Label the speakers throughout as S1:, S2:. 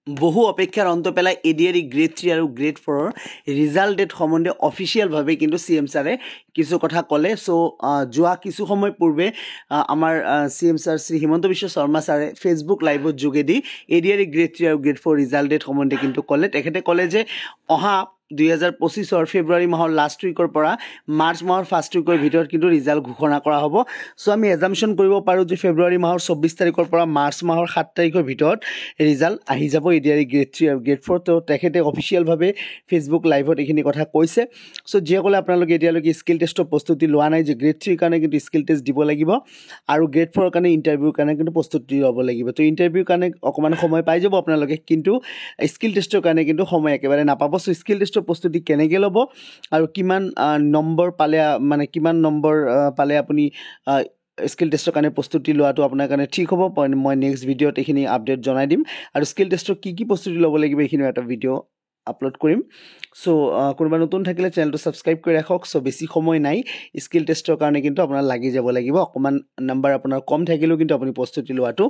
S1: বহু অপেক্ষাৰ অন্ত পেলাই এডিআৰই গ্ৰেড 3 আৰু গ্ৰেড 4ৰ ৰিজাল্ট ডেট সম্বন্ধে অফিচিয়েলভাৱে কিন্তু CM ছাৰে কিছু কথা ক'লে সো যোৱা কিছু সময় পূৰ্বে আমাৰ CM ছাৰ শ্ৰী হিমন্ত বিশ্ব শৰ্মা ছাৰে ফেচবুক লাইভৰ যোগেদি এডিআৰই গ্ৰেড 3 আৰু গ্ৰেড 4 ৰিজাল্ট ডেট সম্বন্ধে কিন্তু ক'লে তেখেতে ক'লে যে অহা 2025 ফেব্ৰুৱাৰী মাহৰ লাষ্ট উইকৰ পৰা মাৰ্চ মাহৰ ফাৰ্ষ্ট উইকৰ ভিতৰত কিন্তু ৰিজাল্ট ঘোষণা কৰা হ'ব সো আমি এজাম্পশন কৰিব পাৰোঁ যে ফেব্ৰুৱাৰী মাহৰ 24 তাৰিখৰ পৰা মাৰ্চ মাহৰ 7 তাৰিখৰ ভিতৰত ৰিজাল্ট আহি যাব এডিআৰই গ্ৰেড 3 আৰু গ্ৰেড 4 তো তেখেতে অফিচিয়েলভাৱে ফেচবুক লাইভত এইখিনি কথা কৈছে সো যিসকলে আপোনালোকে এতিয়ালৈকে স্কিল টেষ্টৰ প্ৰস্তুতি লোৱা নাই যে গ্ৰেড 3 কাৰণে কিন্তু স্কিল টেষ্ট দিব লাগিব আৰু গ্ৰেড 4 কাৰণে ইণ্টাৰভিউৰ কাৰণে কিন্তু প্ৰস্তুতি ল'ব লাগিব তো ইণ্টাৰভিউৰ কাৰণে অকমান সময় পাই যাব আপোনালোকে কিন্তু স্কিল টেষ্টৰ কাৰণে কিন্তু সময় একেবাৰে নাপাব সো স্কিল টেষ্টৰ প্ৰস্তুতি কেনেকৈ ল'ব আৰু কিমান নম্বৰ পালে মানে কিমান নম্বৰ পালে আপুনি স্কিল টেষ্টৰ কাৰণে প্ৰস্তুতি লোৱাটো আপোনাৰ কাৰণে ঠিক হ'ব মই নেক্সট ভিডিঅ'ত এইখিনি আপডেট জনাই দিম আৰু স্কিল টেষ্টৰ কি প্ৰস্তুতি ল'ব লাগিব এইখিনি এটা ভিডিঅ' আপলোড কৰিম সো কোনোবা নতুন থাকিলে চেনেলটো সাবস্ক্ৰাইব কৰি ৰাখক সো বেছি সময় নাই স্কিল টেষ্টৰ কাৰণে কিন্তু আপোনাৰ লাগি যাব লাগিব অকমান নম্বৰ আপোনাৰ কম থাকিলেও কিন্তু আপুনি প্ৰস্তুতি লোৱাটো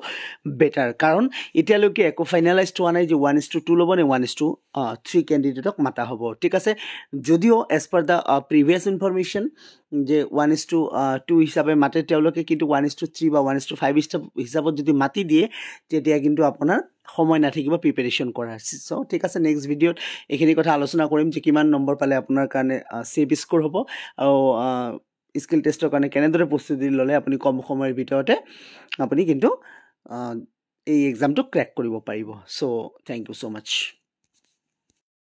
S1: বেটাৰ কাৰণ এতিয়ালৈকে একো ফাইনালাইজড হোৱা নাই যে 1:2 ল'ব নে 1:3 ক্যান্ডিডেটক মাতা হ'ব ঠিক আছে যদিও এজ পাৰ দা প্ৰিভিয়াছ ইনফৰমেশ্যন যে 1:2 হিচাপে মাতে তেওঁলোকে কিন্তু 1:3 বা 1:5 হিচাপত যদি মাতি দিয়ে তেতিয়া কিন্তু আপোনাৰ সময় নাথাকিব প্ৰিপাৰেচন কৰাৰ সো ঠিক আছে নেক্সট ভিডিঅ'ত এইখিনি কথা আলোচনা কৰিম যে কিমান নম্বৰ পালে আপোনাৰ কাৰণে সেভ স্কোৰ হ'ব আৰু স্কিল টেষ্টৰ কাৰণে কেনেদৰে প্ৰস্তুতি ল'লে আপুনি কম সময়ৰ ভিতৰতে আপুনি কিন্তু এই এক্সামটো ক্ৰেক কৰিব পাৰিব সো থ্যাংক ইউ সো মাচ